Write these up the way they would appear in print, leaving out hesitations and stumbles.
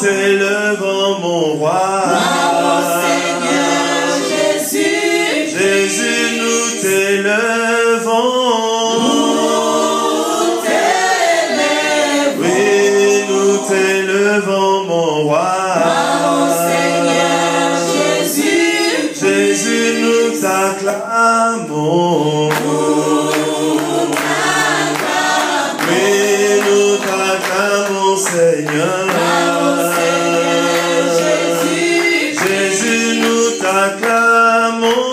t'élevons, mon roi. Jésus, nous t'élevons. Oui, nous t'élevons, mon roi. Jésus, nous t'acclamons. Oui, nous t'acclamons, Seigneur. Jésus, nous t'acclamons.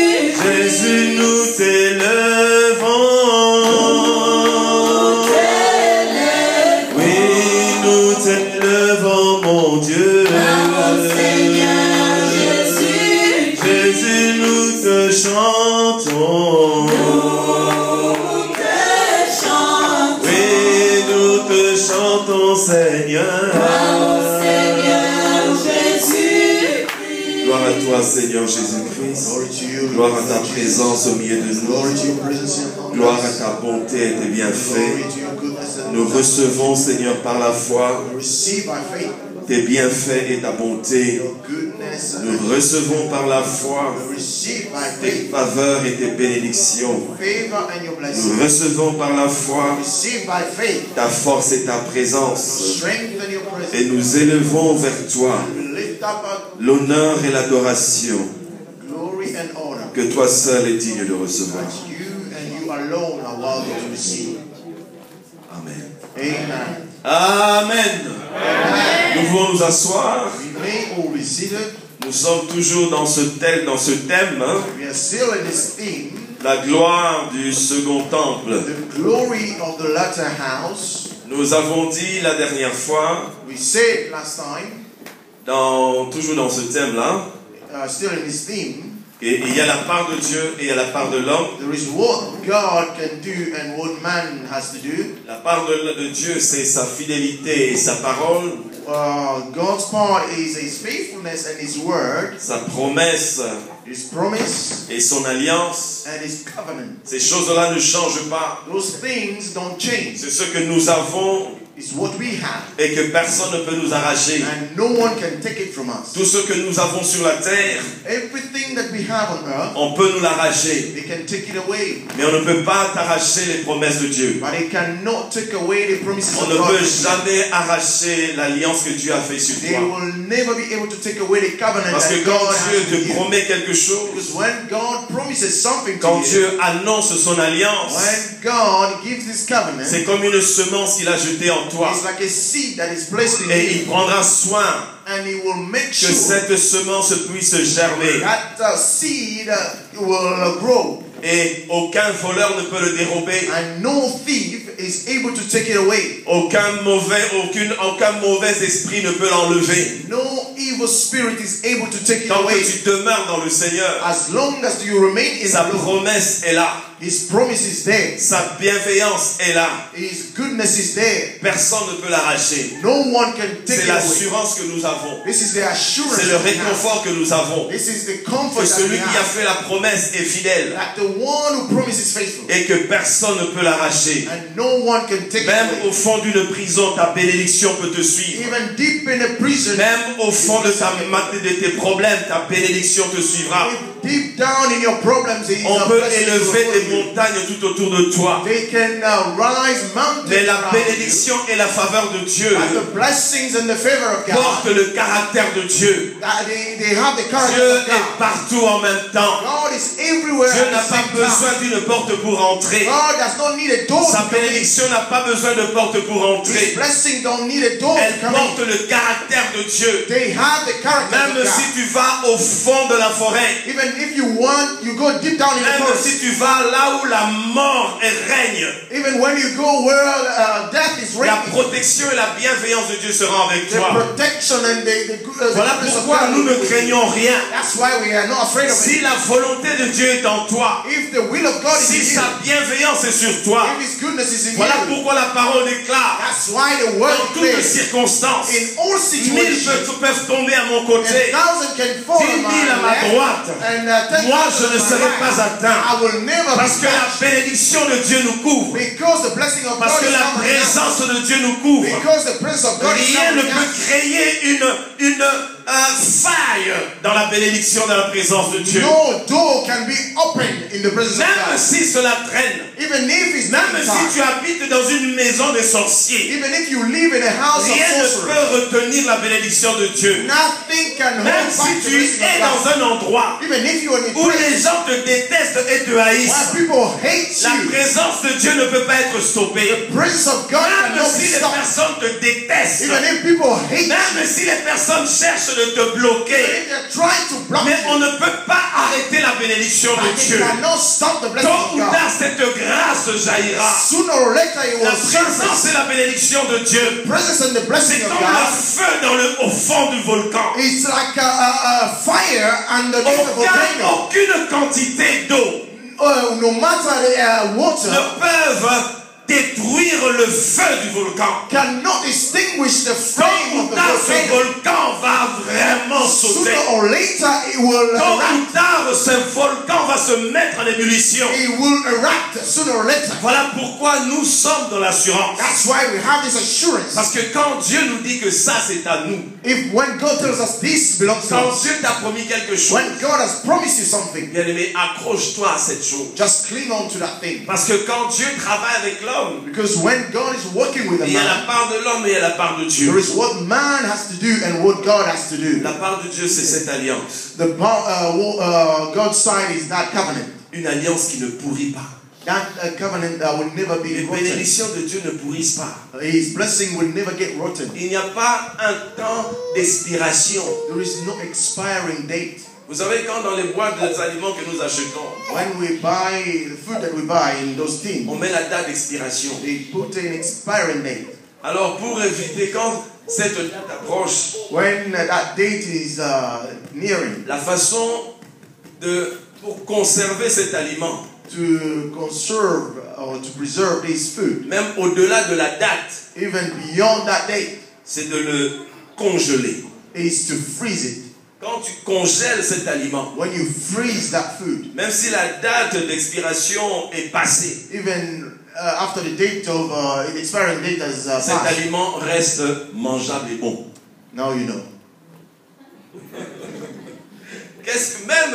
Jésus, nous t'élevons. Oui, nous t'élevons, mon Dieu. Jésus, nous te chantons. Oui, nous te chantons, Seigneur. Gloire à toi, Seigneur Jésus-Christ. Gloire à ta présence au milieu de nous. Gloire à ta bonté et tes bienfaits. Nous recevons, Seigneur, par la foi, tes bienfaits et ta bonté. Nous recevons par la foi tes faveurs et tes bénédictions. Nous recevons par la foi ta force et ta présence. Et nous élevons vers toi l'honneur et l'adoration que toi seul es digne de recevoir. Amen. Amen. Nous pouvons nous asseoir. Nous sommes toujours dans ce thème, hein? La gloire du second temple. Nous avons dit la dernière fois, toujours dans ce thème-là, et il y a la part de Dieu et il y a la part de l'homme. La part de Dieu, c'est sa fidélité et sa parole. God's part is His faithfulness and His word. Sa promesse. His promise. Et son alliance. And His covenant. Ces choses-là ne changent pas. Those things don't change. C'est ce que nous avons. It's what we have. Et que personne ne peut nous arracher. And no one can take it from us. Tout ce que nous avons sur la terre, everything that we have on earth, on peut nous l'arracher. They can take it away. Mais on ne peut pas t'arracher les promesses de Dieu. But they cannot take away the promises on of ne God. peut jamais arracher l'alliance que Dieu a fait sur They toi. will never be able to take away the covenant Parce que that quand God Dieu has te with you. promet quelque chose, Because when God promises something quand to Dieu you, annonce son alliance, when God gives this covenant, c'est comme une semence qu'il a jetée en toi. it's like a seed that is placed in Et you. il prendra soin And He will make que sure cette semence puisse germer. that seed will grow. Et aucun voleur ne peut le dérober. And no thief is able to take it away. Aucun mauvais esprit ne peut l'enlever. No evil spirit is able to take it Tant away. que tu demeures dans le Seigneur, As long as you remain in sa the Lord, promesse est là. His promise is there. Sa bienveillance est là. His goodness is there. Personne ne peut l'arracher. No one can take C'est it away. l'assurance que nous avons. This is the assurance. C'est le réconfort que nous avons. This is the Que comfort that celui we qui a have. fait la promesse est fidèle. That the one who promises faithful. Et que personne ne peut l'arracher. And no one can take it Même away. au fond d'une prison, ta bénédiction peut te suivre. Even deep in a prison. Même au fond de tes problèmes, ta bénédiction te suivra. Deep down in your problems, on peut élever des montagnes tout autour de toi. They can rise mountains. Mais la bénédiction et la faveur de Dieu the blessings and the favor of God portent le caractère de Dieu. They have the character Dieu of God. est partout en même temps. God is everywhere. Dieu n'a pas besoin d'une porte pour entrer. God does not need a door. Sa bénédiction n'a pas besoin de porte pour entrer. His blessing don't need a door. Elle porte le caractère de Dieu. They have the character Même of God. si tu vas au fond de la forêt. Even if you want, you go deep down in the Même forest. si tu vas là où la mort règne. Even when you go where death is reigning. La protection et la bienveillance de Dieu seront avec toi. The protection and the voilà pourquoi nous ne craignons rien. That's why we are not afraid of it. Si la volonté de Dieu est en toi, if the will of God is si in you, sa bienveillance est sur toi, if His goodness is in voilà you, pourquoi la parole déclare that's why the word dans toutes declares, circonstances, in all 1000 situations, peuvent tomber à mon côté, 1,000 can fall 10 000 on my à ma left, droite, and 10,000 moi je ne on my serai right. pas atteint. I will never Parce be que la touched, bénédiction de Dieu nous couvre. because the blessing of Parce God que is la coming down. présence de Dieu nous couvre. Because the presence of God is Rien ne coming peut down. créer une faille dans la bénédiction de la présence de Dieu. No door can be opened in the presence of Même God. si cela traîne, Even if it's not même in si time, tu habites dans une maison de sorciers, even if you live in a house of rien ne sorcery, peut retenir la bénédiction de Dieu. nothing can hold Même back si the tu blessing es of dans God. un endroit Even if you are in a où place les gens te détestent et te haïssent, where people hate la you, présence de Dieu ne peut pas être stoppée. the presence of God Même cannot be si les stopped. personnes te détestent, Even if people hate you, même si les personnes cherchent de te bloquer, if they're trying to block mais on you, ne peut pas arrêter la bénédiction de but they Dieu. cannot stop the blessing Tôt of ou God. tard, cette grâce jaillira. Sooner or later it La will surface. présence et la bénédiction de Dieu, Presence and the c'est blessing of comme God. le feu au fond du volcan. It's like a fire underneath the volcano. Aucune quantité d'eau No matter the water ne peuvent détruire le feu du volcan. cannot extinguish the Tôt flame ou of the tard, ce volcano. volcan va vraiment sauter. Sooner or later it will Tôt erupt. ou tard, ce volcan va se mettre en ébullition. It will erupt sooner or later. Voilà pourquoi nous sommes dans l'assurance. That's why we have this assurance. Parce que quand Dieu nous dit que ça c'est à nous, If when God tells us this belongs to quand us, Dieu t'a promis quelque chose, when God has promised you something, bien aimé, accroche-toi à cette chose. just cling on to that thing. Parce que quand Dieu travaille avec l'homme, Because when God is working with a il y a la man, part de l'homme et il y a la part de Dieu. there is what man has to do and what God has to do. La part de Dieu, c'est cette alliance. God's side is that covenant. Une alliance qui ne pourrit pas. That covenant will never be Les rotten. bénédictions de Dieu ne pourrissent pas. His blessing will never get rotten. Il n'y a pas un temps d'expiration. There is no expiring date. Vous savez, quand dans les boîtes des aliments que nous achetons, When we buy the food that we buy in those tins, on met la date d'expiration. they put an expiring date. Alors, pour éviter, quand cette date approche, When that date is nearing, la façon pour conserver cet aliment, to conserve or to preserve this food, même au-delà de la date, even beyond that date, c'est de le congeler. is to freeze it. Quand tu congèles cet aliment, When you freeze that food, même si la date d'expiration est passée, even after the date of the expiring date has cet passed, aliment reste mangeable et bon. now you know. Qu'est-ce que même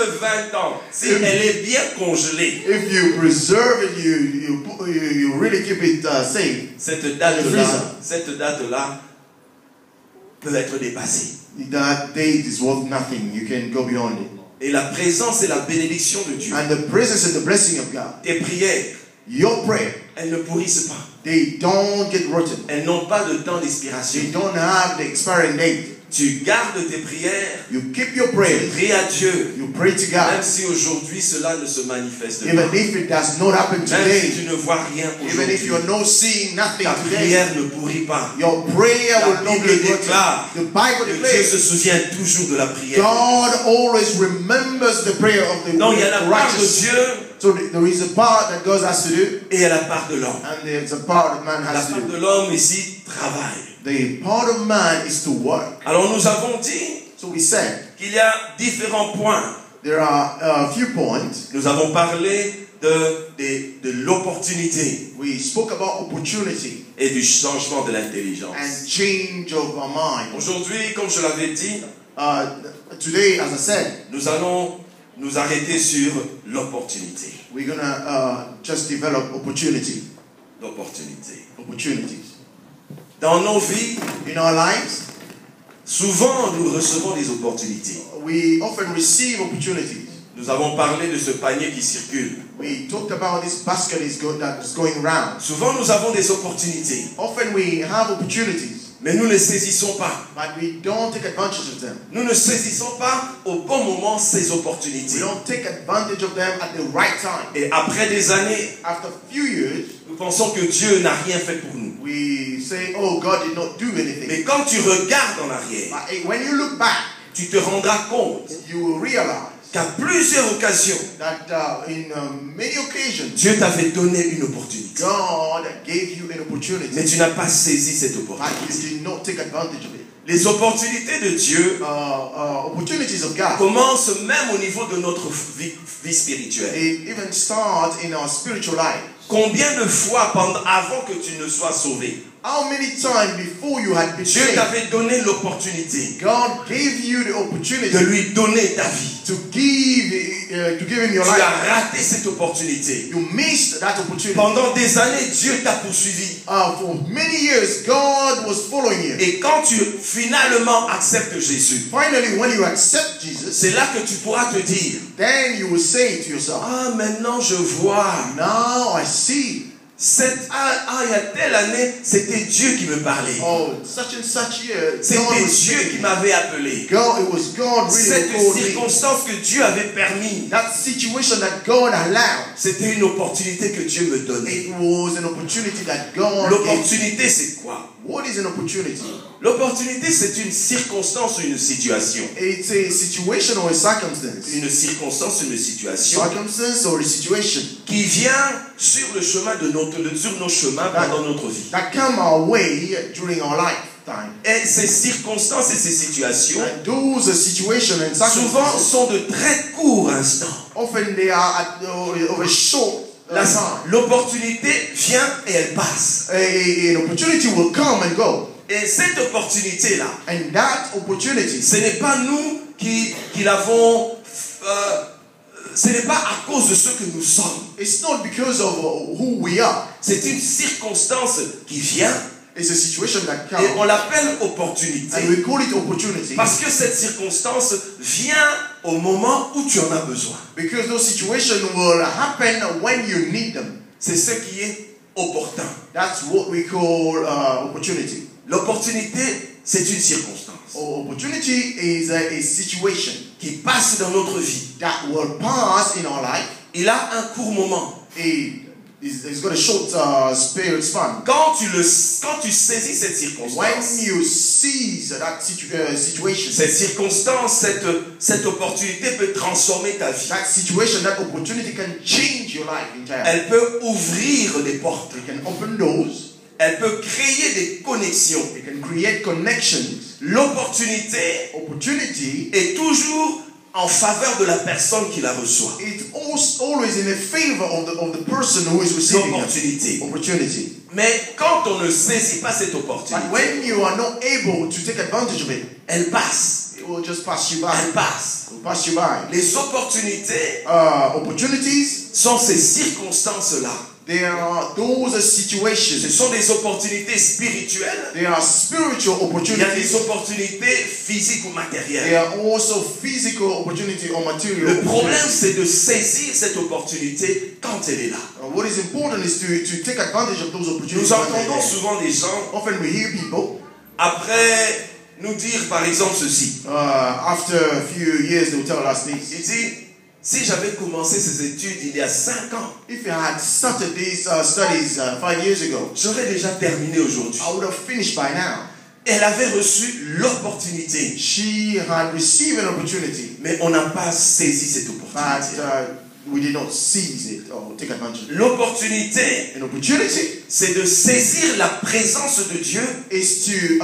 20 ans, si elle est bien congelée, If you preserve it, you really keep it safe. cette date-là peut être dépassée. That date is worth nothing. You can go beyond it. Et la présence et la bénédiction de Dieu, And the presence and the blessing of God, tes prières, your prayer, elles ne pourrissent pas. they don't get rotten. Elles n'ont pas de temps d'expiration. They don't have the expiring date. Tu gardes tes prières, You keep your tu prayers. pries à Dieu, You pray to même God. si aujourd'hui cela ne se manifeste pas. Even if it does not happen Même si today, tu ne vois rien even if aujourd'hui, you're not seeing nothing ta today, prière ne pourrit pas. your prayer La will not Bible get déclare rotten. The Bible que Dieu declares se souvient toujours de la prière. God always remembers the prayer of the Donc il y a la part de righteous. Dieu So there is a part that God has to do, et il y a la part de l'homme. and there's a part that man La has to part do. de l'homme ici travaille. The part of man is to work. Alors nous avons dit So we said qu'il y a différents points. there are a few points. Nous avons parlé de l'opportunité We spoke about opportunity et du changement de l'intelligence. and change of our mind. Aujourd'hui, comme je l'avais dit, Today, as I said, nous allons nous arrêter sur l'opportunité. we're gonna just develop opportunity, L'opportunité. opportunities Dans nos vies, in our lives. souvent nous recevons des opportunités. We often receive opportunities. Nous avons parlé de ce panier qui circule. We talked about this basket that's going around. Souvent nous avons des opportunités, Often we have opportunities, mais nous ne les saisissons pas. but we don't take advantage of them. Nous ne saisissons pas au bon moment ces We opportunités. don't take advantage of them at the right time. Et après des années, After a few years, nous pensons que Dieu n'a rien fait pour nous. we say, oh, God did not do anything. Mais quand tu regardes en arrière, But when you look back, tu te rendras compte you will realize qu'à plusieurs occasions, that in many occasions, Dieu t'avait donné une opportunité. God gave you an opportunity, Mais tu n'as pas saisi cette but opportunité. you did not take advantage of it. Les opportunités de Dieu Opportunities of God, commencent même au niveau de notre vie spirituelle. it even starts in our spiritual life. Combien de fois avant que tu ne sois sauvé, How many times before you had been Dieu saved, t'avait donné l'opportunité God gave you the opportunity de lui donner ta vie. to give him your Tu life. as raté cette opportunité. You missed that opportunity. Pendant des années, Dieu t'a poursuivi. For many years, God was following you. Et quand tu finalement acceptes Jésus, Finally, when you accept Jesus, c'est là que tu pourras te dire, then you will say to yourself, ah, maintenant je vois. now I see. Il y a telle année, c'était Dieu qui me parlait. Oh, such and such year, God C'était was Dieu qui speaking. m'avait appelé. It was God really Cette who called me. circonstance que Dieu avait permis, That situation that God allowed, c'était une opportunité que Dieu me donnait. it was an opportunity that God gave. L'opportunité, c'est quoi? What is an opportunity? L'opportunité, c'est une circonstance ou une situation. It's a situation or a circumstance. Une circonstance, une situation Circumstance or a situation qui vient sur le chemin sur nos chemins pendant notre vie. that come our way during our lifetime. Et ces circonstances et ces situations, And those situations and souvent, circumstances, sont de très courts instants. often they are of a short time. L'opportunité vient et elle passe. An opportunity will come and go. Et cette opportunité-là, And that opportunity, ce n'est pas nous qui l'avons, ce n'est pas à cause de ce que nous sommes. it's not because of who we are. C'est une circonstance qui vient It's a situation that et on comes. l'appelle opportunité. And we call it opportunity Parce que cette circonstance vient au moment où tu en as besoin. because those situations will happen when you need them. C'est ce qui est opportun. That's what we call opportunity. L'opportunité, c'est une circonstance Opportunity is a situation qui passe dans notre vie. that will pass in our life. Il a un court moment. It's got a short span. Quand tu saisis cette When circonstance, you seize that situation, cette circonstance, cette opportunité peut transformer ta vie. that situation, that opportunity can change your life entirely. Elle peut ouvrir des portes. It can open doors. Elle peut créer des connexions. It can create connections. L'opportunité Opportunity, est toujours en faveur de la personne qui la reçoit. it's always in the favor of the person who is receiving L'opportunité. opportunity. Mais quand on ne saisit pas cette But opportunité, when you are not able to take advantage of it, elle passe. it will just pass you by. Elle passe. It will pass you by. Les opportunités Opportunities, sont ces circonstances-là. there are those Ce situations. sont des opportunités spirituelles. There are spiritual Il y a opportunities. des opportunités physiques ou There matérielles. are also physical opportunity or material Le problème, opportunities. c'est de saisir cette opportunité quand elle est là. What is important is to take advantage of those opportunities. Nous entendons souvent des gens, Often we hear people, après nous dire par exemple ceci. after a few years, they will tell us this. Il dit, si j'avais commencé ces études il y a 5 ans, If I had started these studies 5 years ago, j'aurais déjà terminé aujourd'hui. I would have finished by now. Elle avait reçu l'opportunité, She had received an opportunity, mais on n'a pas saisi cette but opportunité. we did not seize it or take advantage of it. L'opportunité, An opportunity c'est de saisir la présence de Dieu is to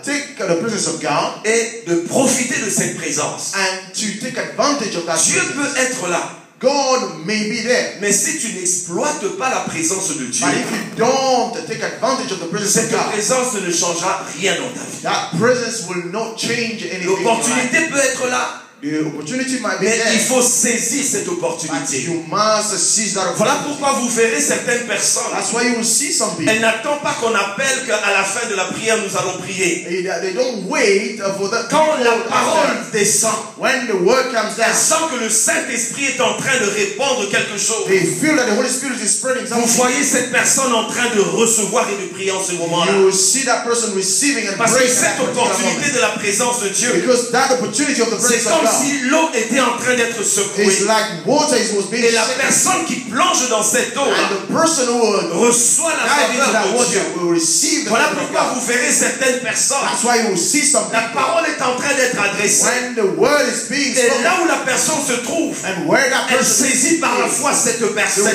take the presence of God et de profiter de cette présence. and to take advantage of that Dieu presence. peut être là, God may be there, mais si tu n'exploites pas la présence de Dieu, but if you don't take advantage of the presence of cette God, présence ne changera rien dans ta vie. that presence will not change anything in your life. L'opportunité peut être là, The opportunity might be mais il there, faut saisir cette but opportunité. you must seize that Voilà opportunity. pourquoi vous verrez certaines personnes, That's why you will see some people. elles n'attendent pas qu'on appelle qu'à la fin de la prière nous allons prier. They don't wait for that. Quand la parole descend, When the word comes elles down, sentent que le Saint-Esprit est en train de répandre quelque chose. they feel that the Holy Spirit is spreading Vous something. voyez cette personne en train de recevoir et de prier en ce moment-là. You will see that person receiving and Parce que praying cette at that particular opportunité moment. de la présence de Dieu, Because that opportunity of the c'est presence of comme si l'eau était en train d'être secouée. It's like water was being Et la shaken. personne qui plonge dans cette eau And the person who would reçoit la dive into that faveur de Dieu. water will receive the Voilà favor of pourquoi God. vous verrez certaines personnes. That's why you will see some La people. parole est en train d'être adressée. When the word is being Et spoken, là où la personne se trouve, and where that elle person saisit par la foi cette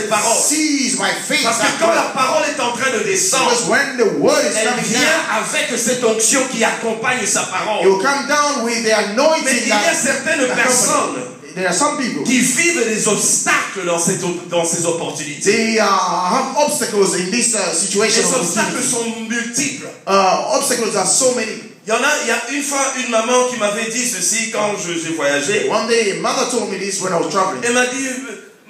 parole. sees by faith Parce que that quand word. la parole est en train de descendre, Because when the word is elle coming vient down, avec cette onction qui accompagne sa it parole. will come down with the Mais anointing il y a that certaines personnes there are some people, qui vivent des obstacles dans ces opportunités. they have obstacles in this situation. Les obstacles sont multiples. Obstacles are so many. Il y a une fois une maman qui m'avait dit ceci quand j'ai voyagé. One day, a mother told me this when I was traveling. Elle m'a dit,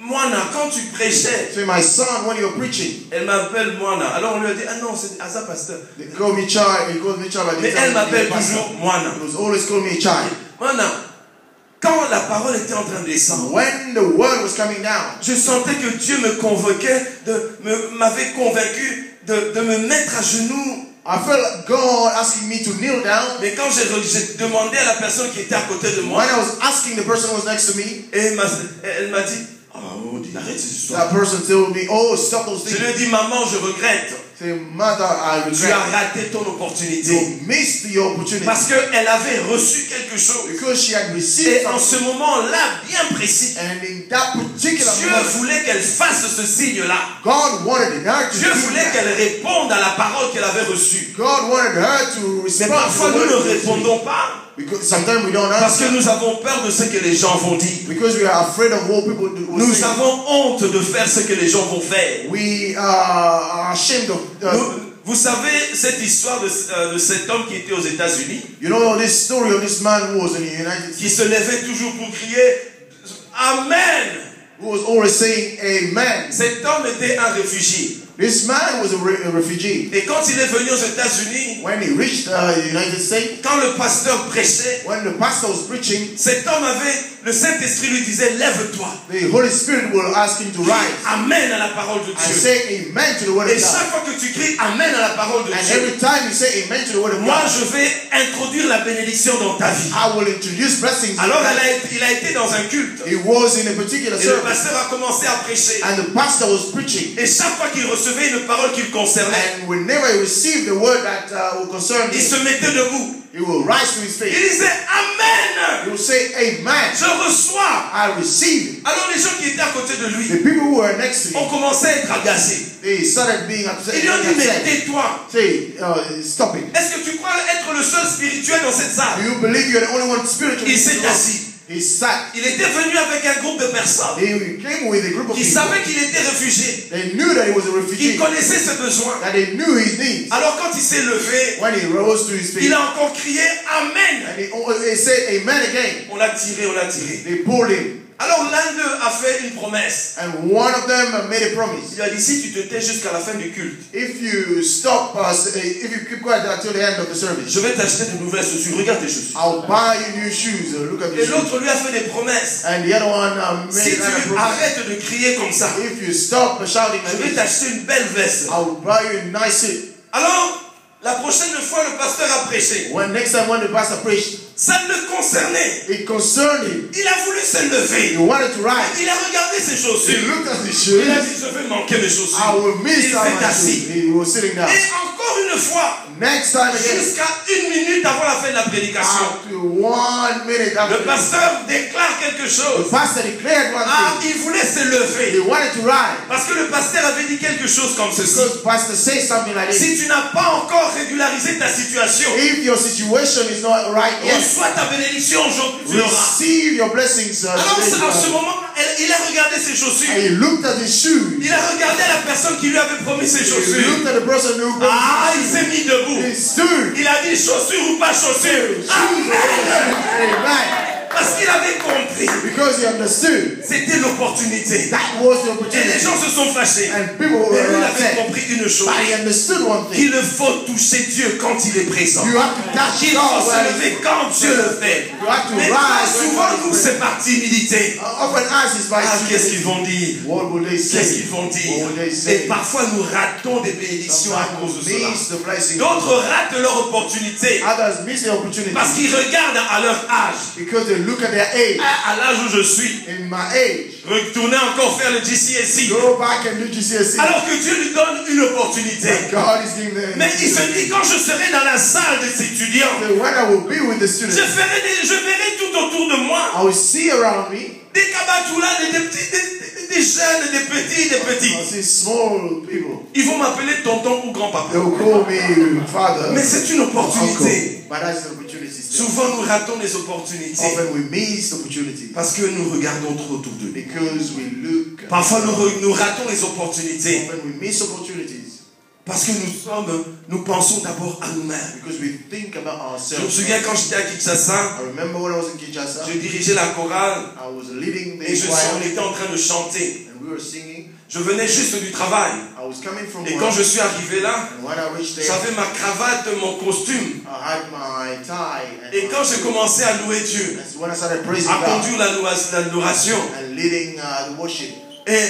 Moana, quand tu prêchais, Say, my son, when you're preaching, elle m'appelle Moana. Alors on lui a dit, ah non, c'est Asa pasteur. they call me child. He calls me child. Mais elle m'appelle toujours Moana. He was always call me child. Moana, quand la parole était en train de descendre, When the word was coming down, je sentais que Dieu me convoquait, m'avait convaincu de me mettre à genoux. I felt God asking me to kneel down. Mais quand j'ai demandé à la personne qui était à côté de moi, When I was asking the person who was next to me, et elle m'a dit, oh, arrête ces histoires. that person told me, oh, stop those Je things. lui ai dit, maman, je regrette. Say, mother, I Tu as regret. raté ton opportunité. You missed the opportunity. Parce qu'elle avait reçu quelque chose. Because she had received Et en something. ce moment-là, bien précis, And in that particular Dieu moment, voulait qu'elle fasse ce signe-là. God wanted her to Dieu do voulait that. qu'elle réponde à la parole qu'elle avait reçue. God wanted her to Mais respond parfois, to nous the ne word. répondons pas. Because sometimes we don't Parce que answer. nous avons peur de ce que les gens vont dire. Because we are afraid of what people will Nous say. avons honte de faire ce que les gens vont faire. We are ashamed of. Vous savez cette histoire de cet homme qui était aux États-Unis, You know this story of this man who was in the United qui States, se levait toujours pour crier Amen. who was always saying Amen. Cet homme était un réfugié. This man was a refugee. Et quand il est venu aux États-Unis, When he reached the United States, quand le pasteur prêchait, when the pastor was preaching, cet homme le Saint-Esprit lui disait, lève-toi. the Holy Spirit will ask him to rise Amen à la parole de and Dieu. say Amen to the word Et of God. chaque fois que tu cries Amen à la parole de And Dieu, every time you say Amen to the word of moi God, je vais introduire la bénédiction dans ta vie. I will introduce blessings. Alors il a été dans un culte. He was in a particular Et le service, pasteur a commencé à prêcher. and the pastor was preaching. Et chaque fois qu'il recevait une parole qui le concernait, And whenever he received the word that will concern il him, se mettait debout. he will rise to his Il feet. disait Amen. He will say Amen. Je reçois. I receive it. Alors les gens qui étaient à côté de lui The people who were next to ont him, commencé à être agacés. they started being upset. Ils lui ont dit mais tais-toi. Say, stop it. Est-ce que tu crois être le seul spirituel dans cette Do salle? you believe you're the only one spiritual? Il s'est assis. He sat. Il était venu avec un groupe de personnes He came with a group of qui people. savaient qu'il était réfugié, They knew that he was a qui refugee. connaissaient ses besoins. That they knew his needs. Alors quand il s'est levé, When he rose to his feet, il a encore crié Amen. and he said Amen again. On l'a tiré, on l'a tiré. They pulled him. Alors l'un d'eux a fait une promesse. And one of them made a promise. Il a dit si tu te tais jusqu'à la fin du culte, If you stop, if you keep quiet until the end of the service, je vais t'acheter de nouvelles chaussures. Regarde tes chaussures. I'll buy you new shoes. Look at Et these shoes. l'autre lui a fait des promesses. And the other one Si made another tu promise. arrêtes de crier comme ça, If you stop shouting je like vais this, t'acheter une belle veste. I'll buy you a nice suit. Alors, la prochaine fois, le pasteur a prêché. Next time when the pastor preached, Ça le concernait. it concerned him. Il a voulu se lever. He wanted to rise. Il a regardé ses He chaussures. looked at his Il a shoes. dit, je vais manquer mes I chaussures. will miss Il out s'est my assis. shoes. He was sitting down. Et encore une fois, Next time again, jusqu'à 1 minute avant la fin de la prédication, after 1 minute le after, pasteur déclare quelque the chose. pastor declared one Ah, thing. il voulait se He lever. wanted to rise. Parce que le pasteur avait dit quelque chose comme ceci. Because pastor says something like this. Si tu n'as pas encore régularisé ta situation, If your situation is not right yet, reçois ta bénédiction aujourd'hui, tu l'auras. receive your blessings. Alors, Today. en ce moment, il a regardé ses And chaussures. he looked at his shoes. Il a regardé la personne qui lui avait promis ses He chaussures. looked at the person who Ah, il s'est mis debout. he stood. Il a dit chaussures ou pas chaussures. Amen. Amen. Parce qu'il avait compris. Because he understood. C'était l'opportunité l'opportunité. That was the Et les opportunity. gens se sont fâchés. And people Mais lui were avait upset. compris une chose. But he understood one thing. Qu'il faut toucher Dieu quand il est présent. You have to touch Qu'il God faut se where lever quand Dieu le fait. You have to Mais rise souvent, when God nous, is c'est par timidité. Often us is by Qu'est-ce qu'ils vont dire? What will they say? Qu'est-ce qu'ils vont dire? What will they Et say? parfois, nous ratons des bénédictions à cause de cela. Miss the blessing. D'autres ratent leur opportunité Others miss the opportunity parce qu'ils regardent à leur âge. because they look at their age. À l'âge où je suis, In my age, retourner encore faire le GCSE. go back and do GCSE. Alors que Dieu lui donne une opportunité. God is giving them. Mais il se dit, quand je serai dans la salle des étudiants, When I will be with the je students, verrai tout autour de moi I will see around me. des cabatoulas, des petits, des jeunes, des petits, des petits. I see small people. Ils vont m'appeler tonton ou grand-papa. They will call me father. Mais c'est une opportunité. But that's the opportunity. still. Souvent nous ratons les opportunités Often we miss the opportunity parce que nous regardons trop autour de nous. because we look. Parfois nous ratons les opportunités Often we miss opportunities parce que nous pensons d'abord à nous-mêmes. because we think about Je me ourselves. souviens quand j'étais à Kinshasa, I remember when I was in Kinshasa, je dirigeais la chorale I was leading the et on choir était en train de chanter. and we were singing. Je venais juste du travail. I was coming from Et work, quand je suis arrivé là, and when I reached there, j'avais ma cravate, mon costume. I had my tie. And Et quand j'ai commencé à louer Dieu, that's when I started praising à God conduire l'adoration, and leading the worship. et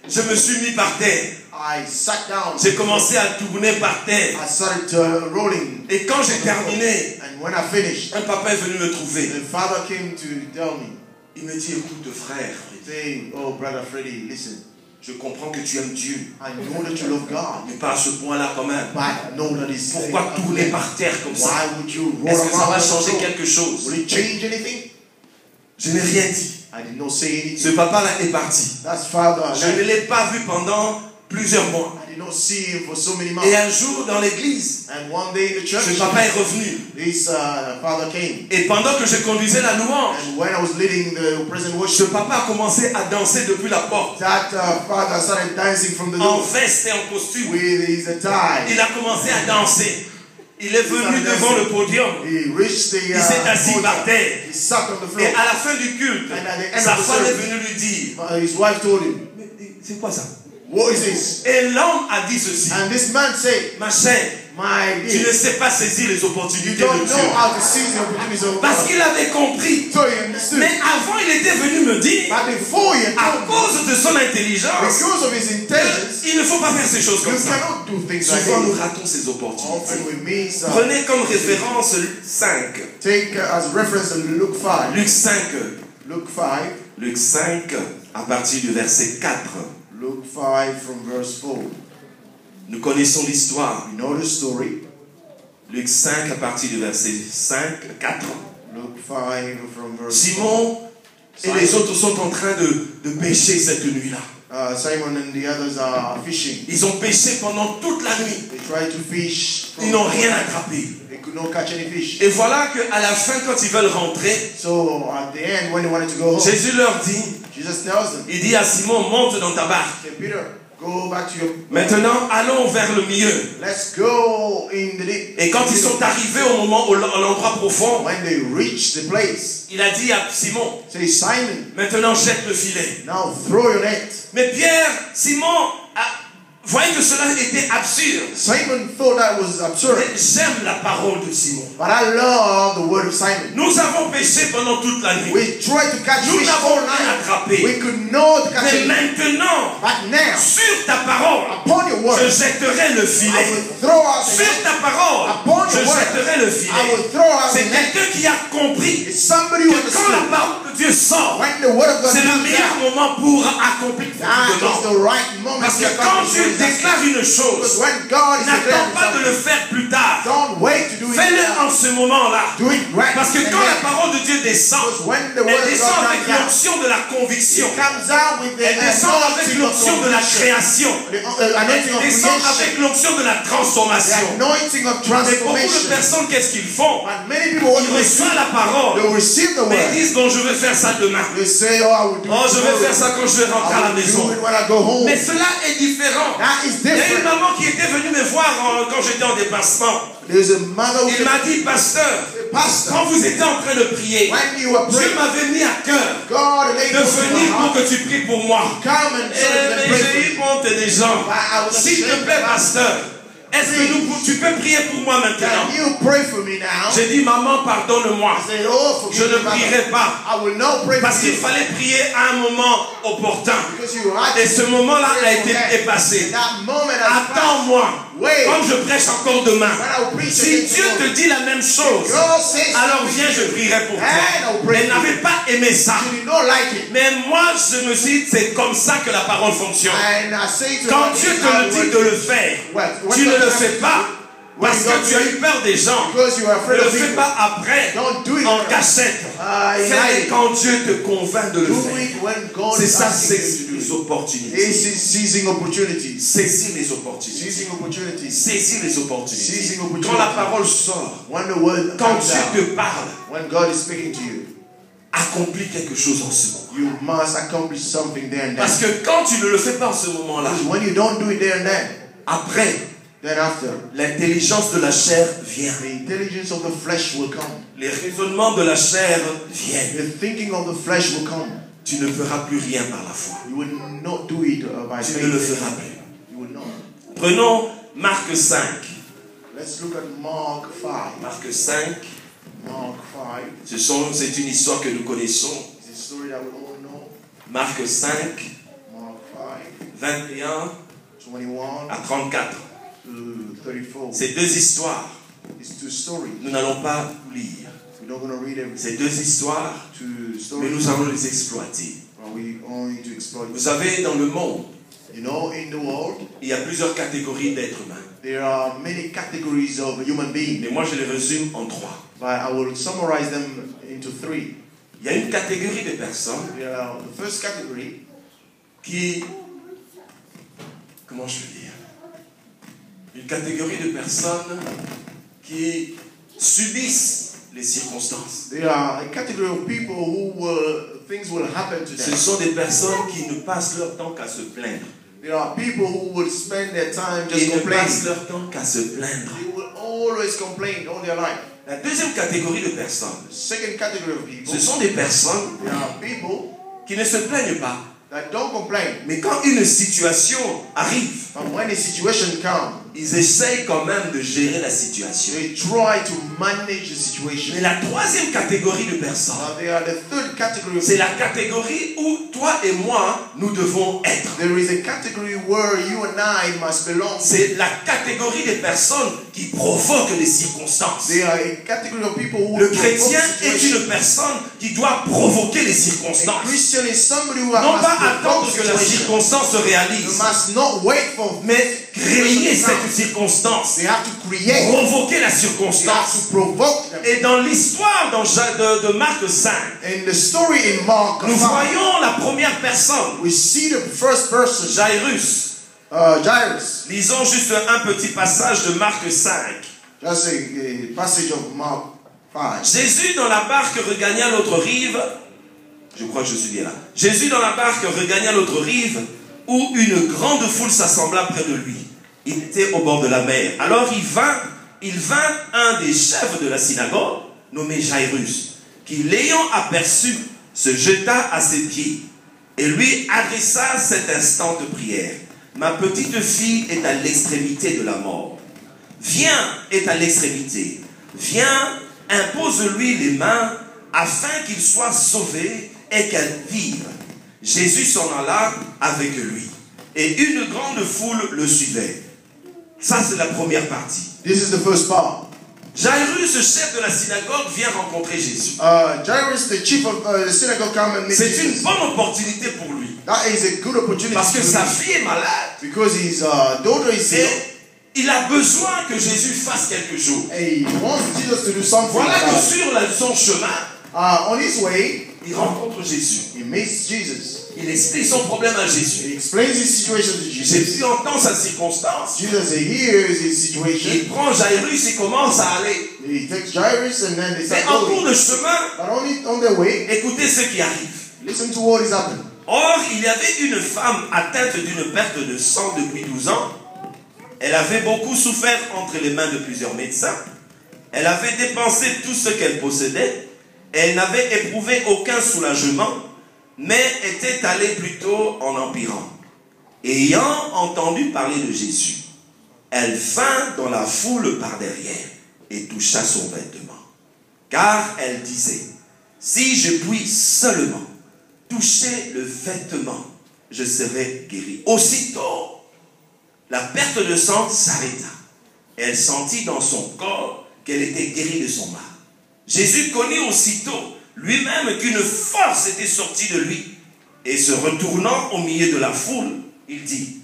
je me suis mis par terre. I sat down. J'ai commencé à tourner par terre. I started rolling. Et quand j'ai terminé, And when I finished, un papa est venu me trouver. the father came to tell me, Il me dit, écoute frère, say, oh brother Freddy, listen, je comprends que tu aimes Dieu, I know that you love God, mais pas à ce point-là quand même. but I know that it's Pourquoi tourner par terre comme ça? Why would you roll Est-ce que ça va around changer the floor? quelque chose? Will it change anything? Je n'ai rien dit. I did not say anything. Ce papa-là est parti. That's father. Je ne l'ai pas vu pendant plusieurs mois. I did not see him for so many months. Et un jour dans l'église, And one day in the church, ce papa est revenu. this father came. Et pendant que je conduisais la louange, And when I was leading the present ce worship, papa a commencé à danser depuis la porte. that father started dancing from the En door veste et en costume. with his tie. Il a commencé à danser. Il est venu devant le podium. He reached the Il s'est assis podium. par terre. He sat on the floor. Et à la fin du culte, And at the end sa of the femme est service, venue lui dire, his wife told him, mais c'est quoi ça? what is this? Et l'homme a dit ceci, And this man said, ma chère, my tu ne dear, sais pas saisir les you opportunités de don't Dieu. know how to seize the opportunities of Parce God. qu'il avait compris. So he understood. Mais avant, il était venu me dire, But before he à told me, cause de son intelligence, because of his intelligence, il ne faut pas faire ces choses you comme ça. cannot do things like Souvent, nous this. ratons ces opportunités. Often we miss. Prenez comme référence Luc 5. Take as reference Luke 5. Luc 5. Luke 5. Luc 5, à partir du verset 4. Luke 5 from verse 4. Nous connaissons l'histoire. You know the story. Luc 5, à partir du verset 5, 4. Luke 5 from verse 4. Simon et les autres sont en train de pêcher cette nuit-là. Simon and the others are fishing. Ils ont pêché pendant toute la nuit. They tried to fish. Ils n'ont rien attrapé. They could not catch any fish. Et voilà qu'à la fin, quand ils veulent rentrer, So at the end, when they wanted to go home, Jésus leur dit, Jesus tells them, il dit à Simon, monte dans ta barque. "Hey Peter, go back to your. Maintenant, allons vers le milieu. Let's go in the deep." Et quand ils sont arrivés au moment, à l'endroit profond, When they reach the place, il a dit à Simon, say, Simon, maintenant jette le filet. now throw your net. Mais Pierre, Simon, voyez que cela était absurde. Simon thought that was absurd, Mais j'aime la parole de Simon. but I love the word of Simon. Nous avons pêché pendant toute la nuit. We tried to catch Nous fish n'avons all rien night. attrapé. We could not catch Mais it. maintenant, But now, sur ta parole, upon your word, je jetterai le I filet. will throw out the Sur net. ta parole, Upon je your word, jetterai le I filet. will throw out C'est the net. quelqu'un qui a compris It's somebody who que quand la understood. parole de Dieu sort, When the word of God c'est le comes meilleur out, moment pour accomplir ce that qu'il is demande. the right moment Parce to que quand accomplish Dieu what he has déclare une Because chose, when God is n'attends declaring pas de le something, faire plus tard. don't wait to do it Fais-le now. en ce moment-là. Do it right Parce que and quand la then. parole de Dieu descend, Because when the word elle of descend God avec comes out, l'onction de la conviction. it comes out with the Elle descend avec anointing of l'onction de la conviction. création. The anointing of Elle descend creation. avec l'onction de la The transformation. anointing of Et beaucoup de transformation. personnes, qu'est-ce qu'ils font? And many people, what Ils do they do? reçoivent la parole. They will receive the Mais ils word. disent, bon, je vais faire faire ça demain. You say, oh, I will do Oh, it je vais tomorrow. faire ça quand je vais rentrer à la I will maison. do it when I go home. Mais cela est différent. That is Il y a une different. maman qui était venue me voir quand j'étais en déplacement. There's a mother who Il m'a dit, pasteur, pastor, quand vous étiez en train de prier, when you were Dieu praying, m'avait mis à cœur God laid de it on venir my pour heart. que tu pries pour moi. Come and so that you Mais can pray j'ai for eu me. honte des gens. S'il te plaît, pasteur, est-ce que tu peux prier pour moi maintenant? Can you pray for me now? J'ai dit, maman, pardonne-moi. I said, oh, Je forgive ne me, Mother. prierai pas. I will not pray Parce for qu'il you. fallait prier à un moment opportun. Because you had Et to ce moment-là a pray été for that. passé. That moment has passed. Attends-moi. Wait. Comme je prêche encore demain. When I will preach Si again Dieu tomorrow. te dit la même chose, God says alors something viens, to je you. prierai pour And I'll toi. pray Elle for n'avait you. pas aimé ça. She did not like it. Mais moi, je me suis dit, c'est comme ça que la parole fonctionne. And I say to Quand her, Dieu this is te how le it dit works. de le faire, What tu ne God le tells fais you pas when parce God que tu as tells eu you, peur des gens. because you are Ne afraid le of fais people. pas après, Don't do it en cachette. in Fais-le hiding. quand Dieu te convainc de le Do faire. it when God C'est is ça, asking you c'est to do les it. opportunités. This is seizing opportunities. Saisir les opportunités. Seizing opportunities. Saisir les opportunités. Seizing opportunities. Quand la parole sort, When the word quand comes Dieu out, te parle, when God is speaking to you, accomplis quelque chose en ce moment. you must accomplish something there and then. Parce que quand tu ne le fais pas en ce moment-là, Because when you don't do it there and then after, l'intelligence de la chair vient. the intelligence of the flesh will come. Les raisonnements de la chair viennent. The thinking of the flesh will come. Tu ne feras plus rien par la foi. You will not do it by Tu faith. ne le feras plus. You will not. Prenons Marc 5. Let's look at Mark 5. Marc 5, Mark 5 c'est une histoire que nous connaissons. is a story that we all know. Marc 5, Mark 5, 21 21 à 34. to 34. Ces deux histoires, It's two stories. nous n'allons pas tout lire. We're not going to read every Ces deux histoires, two mais stories. nous allons les exploiter. But we're going to exploit. Vous savez, dans le monde, You know, in the world, il y a plusieurs catégories d'êtres humains. there are many categories of human beings. Mais moi, je les résume en trois. But I will summarize them into three. Il y a une catégorie de personnes There are the first category qui... Comment je veux dire? Une catégorie de personnes qui subissent les circonstances. There are a category of people who things will happen to Ce them. sont des personnes qui ne passent leur temps qu'à se plaindre. There are people who will spend their time Ils just ne passent complaining. leur temps qu'à se plaindre. They will always complain all their life. La deuxième catégorie de personnes, The second category of people, ce sont des personnes there are people qui ne se plaignent pas. that don't complain. Mais quand une situation arrive, But when a situation comes, ils essayent quand même de gérer la situation. they try to manage the situation. Mais la troisième catégorie de personnes, Now they are the third category of c'est la catégorie où toi et moi, nous devons être. There is a category where you and I must belong. C'est la catégorie des personnes qui provoquent les circonstances. They are a category of people who Le provoke chrétien est situations. une personne qui doit provoquer les A circonstances. Christian is somebody who Non must pas provoke attendre que la situations. circonstance se You réalise, must not wait for mais créer situations to come. cette circonstance, They have to create. provoquer la They have circonstance. to provoke them. Et dans l'histoire de Marc 5, In the story in Mark nous 5, voyons la première personne, we see the first person, Jairus. Jairus. Lisons juste un petit passage de Marc 5. Just a passage of Mark 5. Jésus dans la barque regagna l'autre rive. Je crois que je suis bien là. Jésus dans la barque regagna l'autre rive où une grande foule s'assembla près de lui. Il était au bord de la mer. Alors il vint un des chefs de la synagogue, nommé Jairus, qui l'ayant aperçu, se jeta à ses pieds et lui adressa cette instante prière. Ma petite fille est à l'extrémité de la mort. Viens, est à l'extrémité. Viens, impose-lui les mains afin qu'il soit sauvé et qu'elle vive. Jésus s'en alla avec lui et une grande foule le suivait. Ça, c'est la première partie. This is the first part. Jairus, chef de la synagogue, vient rencontrer Jésus. Jairus, the chief of the synagogue, come and meet C'est une Jesus. bonne opportunité pour lui. That is a good opportunity Parce que for sa him. fille est malade. Because his daughter is Et sick. il a besoin que Jésus fasse quelque chose. He wants Jesus to do something Voilà que about it. sur son chemin, On his way, il rencontre Jésus. he meets Jesus. il explique son problème à Jésus. He explains his situation to Jesus. Jésus entend sa circonstance. Jesus hears his situation. Il prend Jairus et commence à aller. He takes Jairus and then they Mais start en cours going. de chemin, But only on their way, écoutez ce qui arrive. listen to what is happening. Or, il y avait une femme atteinte d'une perte de sang depuis 12 ans. Elle avait beaucoup souffert entre les mains de plusieurs médecins. Elle avait dépensé tout ce qu'elle possédait. Elle n'avait éprouvé aucun soulagement, mais était allée plutôt en empirant. Ayant entendu parler de Jésus, elle vint dans la foule par derrière et toucha son vêtement. Car elle disait, si je puis seulement toucher le vêtement, je serai guéri. Aussitôt, la perte de sang s'arrêta. Elle sentit dans son corps qu'elle était guérie de son mal. Jésus connut aussitôt lui-même qu'une force était sortie de lui. Et se retournant au milieu de la foule, il dit,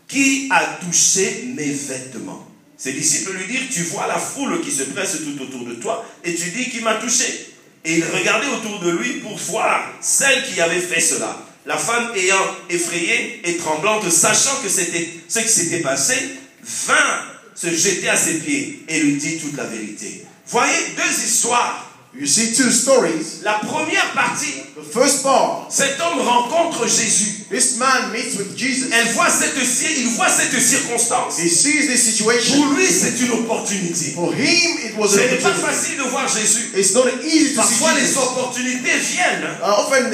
qui a touché mes vêtements? Ses disciples lui dirent, tu vois la foule qui se presse tout autour de toi, et tu dis, qui m'a touché? Et il regardait autour de lui pour voir celle qui avait fait cela. La femme ayant effrayée et tremblante, sachant que c'était ce qui s'était passé, vint se jeter à ses pieds et lui dit toute la vérité. Voyez deux histoires. You see two stories. La première partie, The first part, cet homme rencontre Jésus. this man meets with Jesus. Il voit cette circonstance. He sees this situation. Pour lui, c'est une opportunité. For him, it was Ce an n'est pas opportunity. facile de voir Jésus. It's not easy to see Parfois, les Jesus. opportunités viennent, Often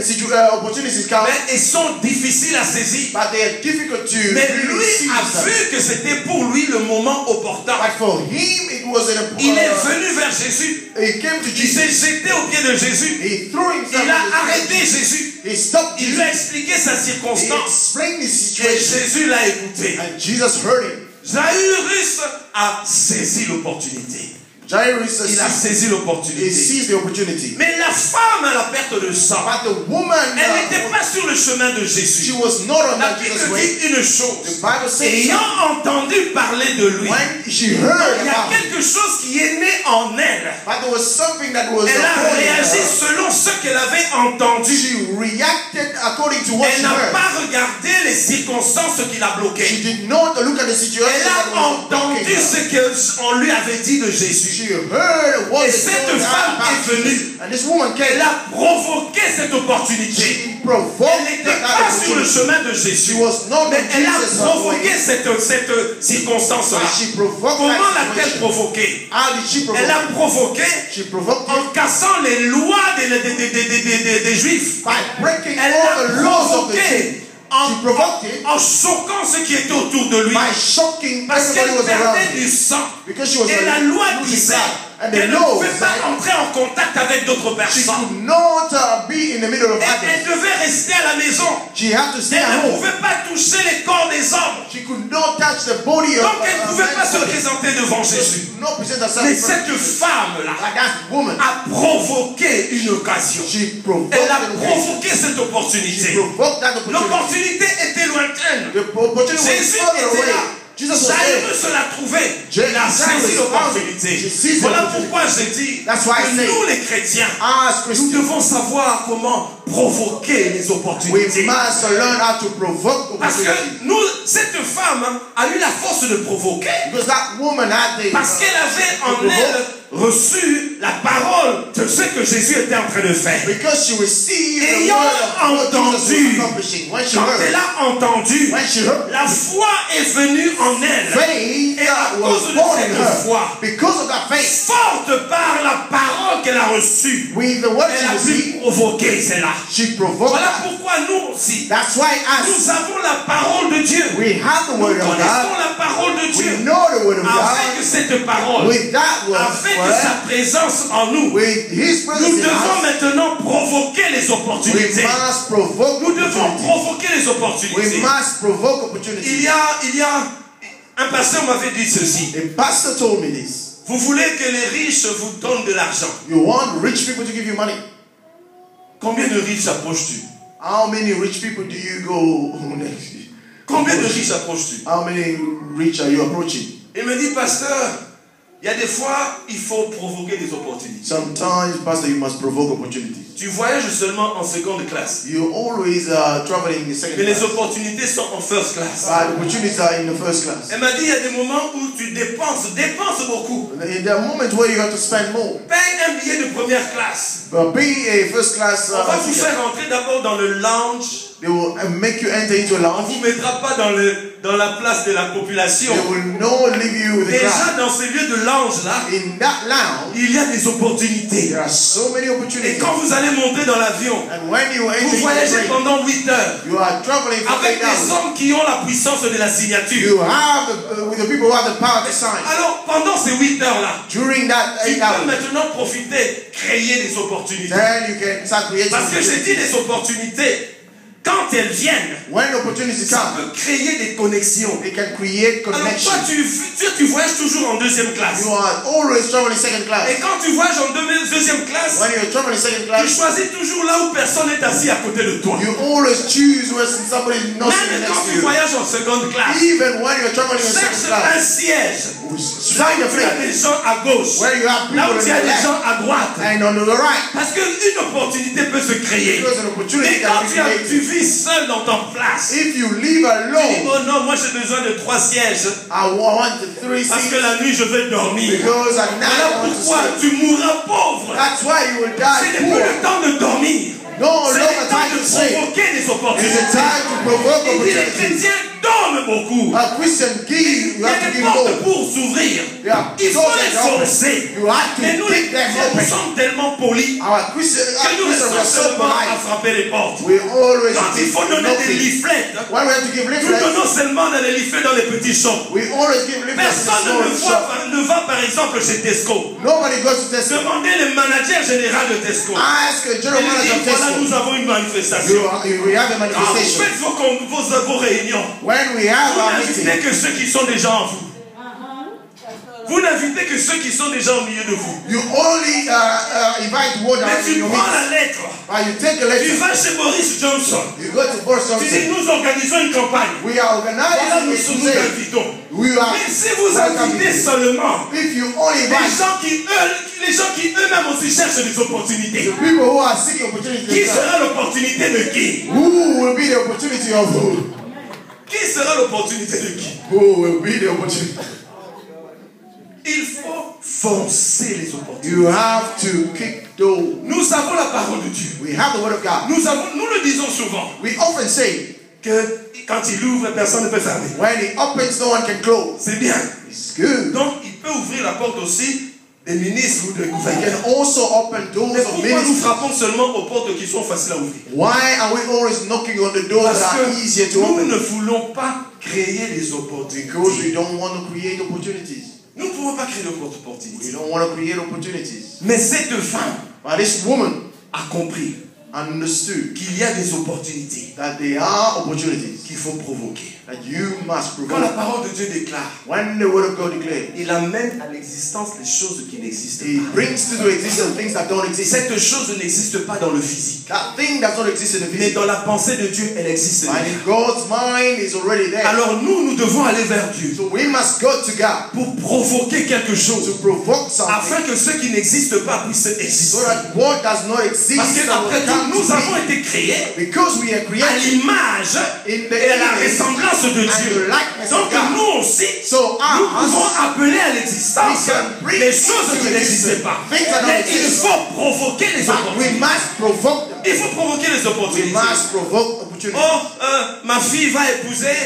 opportunities come, mais elles sont difficiles à saisir. but they are difficult to Mais really lui see a them. vu que c'était pour lui le moment opportun. But for him, it was an Il est venu vers Jésus. he came to Il Jesus. s'est jeté aux pieds de Jésus. He threw himself. Il a on the arrêté Jesus. Jésus. He stopped Il Jesus. lui a expliqué sa He circonstance. explained his Et situation. Jésus l'a écouté. And Jesus heard him. Jairus a saisi l'opportunité. Jairus Il a saisi he l'opportunité. seized the opportunity. Mais la femme à la perte de sang, But the woman, elle n'était pas sur le chemin de she Jésus. was not on La that Bible Jesus way. dit une The chose. Bible says Ayant entendu parler de lui, when she heard il y a about it, quelque chose qui est né en elle. but there was something that was Elle a upon réagi her. selon ce qu'elle avait entendu. She reacted according to what Elle she n'a heard. pas regardé les circonstances qui l'a She bloquée. did not look at the situation Elle that a was entendu blocking her. ce qu'on lui avait dit de Jésus. She heard what Et the cette told her femme about est venue. Jesus. And this woman Elle came. a provoqué cette opportunité. She provoked Elle n'était that pas sur le opportunity. chemin de She Jésus. was not Mais on elle a Jesus' provoqué way. cette circonstance-là. But she provoked Comment that l'a-t-elle situation. provoqué? How did she provoke? Elle a provoqué She provoked en it cassant les lois des Juifs. by breaking Elle all l'a the laws of the provoqué king. She provoked it en choquant ceux qui étaient autour de lui. by shocking Parce qu'elle everybody was around perdait her. du sang. Because she was Et la loi losing disait blood. And the qu'elle ne law pouvait pas said entrer en contact avec d'autres she personnes. could not be in the middle of Elle others. devait rester à la maison. She had to stay Elle at ne home. pouvait pas toucher les corps des hommes. She could not touch the body of Donc elle ne pouvait pas se body. présenter devant She Jésus. could not present herself Mais in front of cette Jesus. femme-là Like that woman, a provoqué une occasion. she provoked Elle a the occasion. provoqué cette She opportunité. provoked that opportunity. L'opportunité était lointaine. The opportunity was Jésus further était away. là. Jesus was there. Jairus l'a trouvé. Il a saisi l'opportunité. Voilà pourquoi j'ai dit That's why I que say, nous les chrétiens, As nous Christians, devons savoir comment provoquer les we opportunités. must learn how to provoke Parce que opportunity. nous, cette femme a eu la force de provoquer. Because that woman had the Parce qu'elle avait en elle reçu la parole de ce que Jésus était en train de faire. because she received the Ayant word of what Jesus entendu, was accomplishing. When she quand heard, elle a entendu, when she heard, la foi est venue en elle. faith Et à was cause de born in cette her. foi, Because of that faith, forte par la parole qu'elle a reçue, with the word elle a she pu received, provoquer cela. she provoked Voilà that. pourquoi nous aussi, That's why nous us, avons la parole de Dieu. we have the Nous word of connaissons God. la parole de We Dieu. know the word of Afin que God. cette parole, With that word, afin que sa présence en nous, with His presence nous in devons us, maintenant provoquer les we opportunités. must provoke Nous devons opportunity. provoquer les We opportunités. must provoke Il opportunity. y a un pasteur m'avait dit ceci. A pastor told me this. Vous voulez que les riches vous donnent de l'argent. You want rich people to give you money. Combien de riches approches-tu? How many rich people do you go next? Combien de riches approches-tu? How many rich are you approaching? Il me dit, pasteur, il y a des fois, il faut provoquer des opportunités. Sometimes, pastor, you must provoke opportunities. Tu voyages seulement en seconde classe. You always travel in the second Mais les class. opportunités sont en first class. But opportunities are in the first class. Elle m'a dit, il y a des moments où tu dépenses beaucoup. In the moment where you have to spend more. Paye un billet de première classe. But being a first class, On va vous faire rentrer d'abord dans le lounge. they will make you enter into a On ne lounge. vous mettra pas dans la place de la population. They will not leave you with the Déjà crowd. dans ces lieux de lounge-là, In that lounge, il y a des opportunités. there are so many Et opportunities. quand vous allez monter dans l'avion, And when you enter vous into voyagez the plane, pendant 8 heures you are traveling for avec 8 des hours. hommes qui ont la puissance de la signature. You have with the people who have the power to sign. Alors pendant ces 8 heures-là, During that tu 8 peux hours, maintenant profiter, créer des opportunités. then you can start creating. Parce que j'ai dit les opportunités, quand elles viennent, When opportunities ça come, peut créer des connexions. they can create Alors connection. toi, tu voyages toujours en deuxième classe. You are always traveling second class. Et quand tu voyages en deuxième classe, When you're traveling second tu class, choisis toujours là où personne n'est assis à côté de toi. you always choose where somebody is not sitting Même quand next to tu you. voyages en seconde classe, Even when you're traveling in second cherche un class, siège. find a Là où il y a place des gens à gauche. where you have Là people où on il y a the des left gens à droite. and on the right. Parce qu'une opportunité peut se créer. Because an opportunity Et quand can be tu created. vis seul dans ton place, If you live tu dis, alone, oh non, moi j'ai besoin de 3 sièges. I want the 3 Parce que seats la nuit je vais dormir. because at night Voilà I want to pourquoi sleep. tu mourras pauvre. That's why you will Ce die n'est plus poor. le temps de dormir. No C'est longer le temps time de to sleep. provoquer des It's opportunités. a time to provoke Il dit les opportunities. chrétiens dorment beaucoup. A Christian give, Il you y a have to des give portes more. pour s'ouvrir. Yeah. Il faut Doors les are open. forcer. You have to Mais nous, les kick them chrétiens, nous open. sommes tellement polis Our Christian, que nous restons are so seulement à polite. frapper les portes. We always Quand il faut donner des knocking. leaflets, When we have to give nous leaflets, donnons seulement dans les leaflets dans les petits shops. we always give leaflets to Personne small shop. ne va par exemple chez Tesco. Nobody goes to Tesco. Demandez le manager général de Tesco. Ask a Et general lui manager dit, of voilà, Tesco. nous avons une manifestation. We have a Quand vous manifestation. faites vos réunions, When we have vous our n'invitez meeting, que ceux qui sont déjà en vous. Vous n'invitez que ceux qui sont déjà au milieu de vous. you only invite water Mais in tu your prends meeting. la lettre, You take a tu letter. vas chez Boris Johnson, You go to Boris tu dis Johnson. nous organisons une campagne. We are Voilà, organizing nous it nous today. invitons. We are. Mais si vous invitez seulement If you only les invite gens qui eux-mêmes aussi cherchent des opportunités, the people who are seeking opportunities, qui sera l'opportunité de qui? who will be the opportunity of who? Qui sera l'opportunité de qui? Who will be the opportunity? Il faut foncer les opportunités. You have to kick door. Nous avons la parole de Dieu. We have the word of God. Nous le disons souvent We often say, que quand il ouvre, personne ne peut fermer. when he opens, no one can close. C'est bien. It's good. Donc il peut ouvrir la porte aussi des ministres ou des He gouverneurs. can also open doors Mais of pourquoi nous ministries. frappons seulement aux portes qui sont faciles à ouvrir? Why are we always knocking on the doors Parce that are easier que to nous open? ne voulons pas créer des Because we opportunités. don't want to create opportunities. Nous ne pouvons pas créer We d'opportunités. don't want to create opportunities. Mais cette femme But this woman a compris understood qu'il y a des opportunités that there are opportunities qu'il faut provoquer. that you must Quand la provoke. parole de Dieu déclare, When the word of God declared, il amène à l'existence les choses qui n'existent He pas. brings to the existence things that don't exist. Cette chose n'existe pas dans le physique. That thing does not exist in the Mais physical. dans la pensée de Dieu, elle existe. And in God's mind is already there. Alors nous devons aller vers Dieu So we must go to God pour provoquer quelque to chose provoke something afin que ce qui n'existe pas puisse so exister. that what does not exist Parce qu'après will come tout, nous to avons be. été créés Because we are à created l'image in the et à la image ressemblance de and the Dieu. likeness Donc of God. nous aussi, So nous pouvons us, appeler à l'existence we can bring les choses into qui n'existaient existence pas. things that don't Mais il exist. faut provoquer les but we opportunités. must provoke them. Il faut provoquer les We opportunités. must provoke opportunities. Oh, ma fille va épouser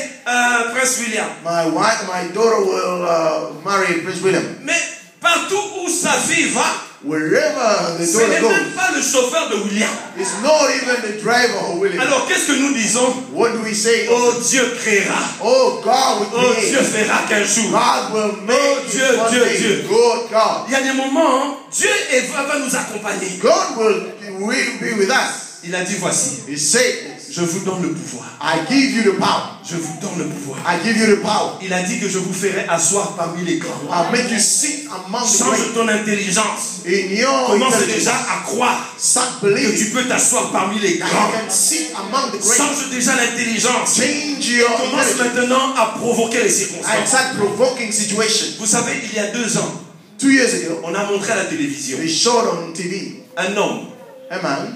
Prince William. My daughter will marry Prince William. Mais partout où sa fille va, Wherever the ce daughter n'est goes, même pas le chauffeur de William. it's not even the driver of William. Alors qu'est-ce que nous disons? What do we say? Oh, Dieu créera. Oh, God will Oh, create. Dieu fera qu'un jour. God will make Oh, it Dieu, one Dieu, day. Dieu. God. Il y a des moments, hein, Dieu va nous accompagner. God will be with us. Il a dit, voici, He said, je vous donne le pouvoir. I give you the power. Je vous donne le pouvoir. I give you the power. Il a dit que je vous ferai asseoir parmi les grands. I'll make you sit among the Change great. ton intelligence. In your Commence intelligence, déjà à croire start que believing tu peux t'asseoir parmi les that grands. you can sit among the great. Change déjà l'intelligence. Change your Commence intelligence maintenant à provoquer les and circonstances. start provoking situations. Vous savez, il y a 2 ans, 2 years ago, on a montré à la télévision they showed on TV un homme a man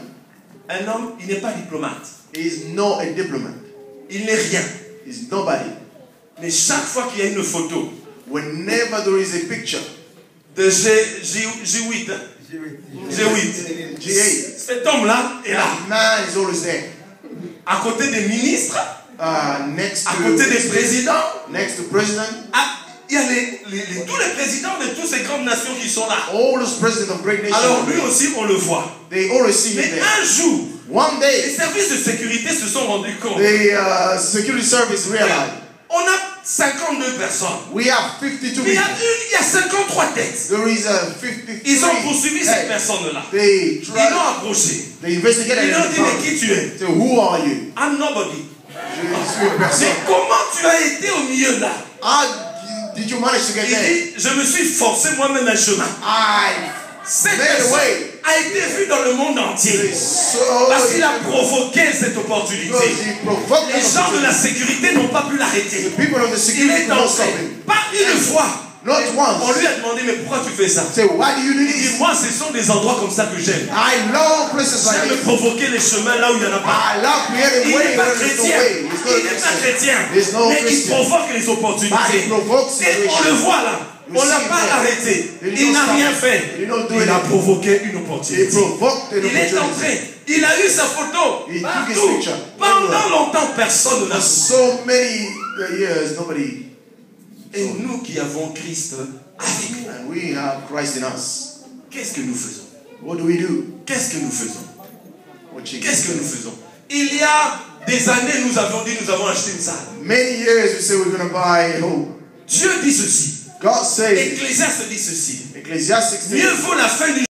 Un homme, il n'est pas diplomate. He is not a diplomat. Il n'est rien. He's nobody. Mais chaque fois qu'il y a une photo Whenever there is a picture, de G8, hein? G8, G8, cet homme-là est là, that man is always there. à côté des ministres, Next à to côté des présidents. next to president. Il y a tous les présidents de toutes ces grandes nations qui sont là. All those presidents of great nations. Alors lui aussi, on le voit. They always see him Mais there. un jour, One les day, services de sécurité se sont rendus compte. the security service realized On a 52 personnes. we have 52 Mais il y people. a 53 têtes. There is 53. Ils ont poursuivi ces Hey, personnes-là. They Ils tried. l'ont approché. They investigated. Ils ont dit, and mais qui tu es? So who are you? I'm nobody. Je suis une Mais personne. comment tu as été au milieu là? How did you manage to get Il there? dit, je me suis forcé moi-même un chemin. Cette Made a personne way. a été vue dans le monde entier. So Parce qu'il a provoqué cette opportunité. because he provoked Les gens de the la sécurité n'ont pas pu l'arrêter. people of the Il security est could not stop entré. him. Pas une fois. Not On once. lui a demandé, mais pourquoi tu fais ça? Say, why do you do Il dit, this? moi, ce sont des endroits comme ça que j'aime. I love places like J'aime this. provoquer les chemins là où il n'y en a pas. I love creating Il way n'est pas where there's no chrétien. way. He's not a Il n'est pas Christian. chrétien. He's no Mais il Christian. provoque les But he opportunités. provokes Et on le situations. voit là. You On ne l'a see pas him there. arrêté. He did Il not n'a stop. rien He fait. did not do Il a anything. provoqué une He opportunité. provoked an Il est opportunity. entré. Il a eu sa photo. He took his Partout. picture. Pendant longtemps, personne ne l'a For vu. so many years, nobody. Et nous qui avons Christ avec nous, And we have Christ in us. qu'est-ce que nous faisons? What do we do? Qu'est-ce que nous faisons? What changes? Qu'est-ce que nous faisons? Il y a des années, nous avons dit, nous avons acheté une salle. Many years we say we're going to buy a home. Dieu dit ceci. God says, Ecclésiaste dit ceci. Ecclesiastes 16. Mieux vaut la fin du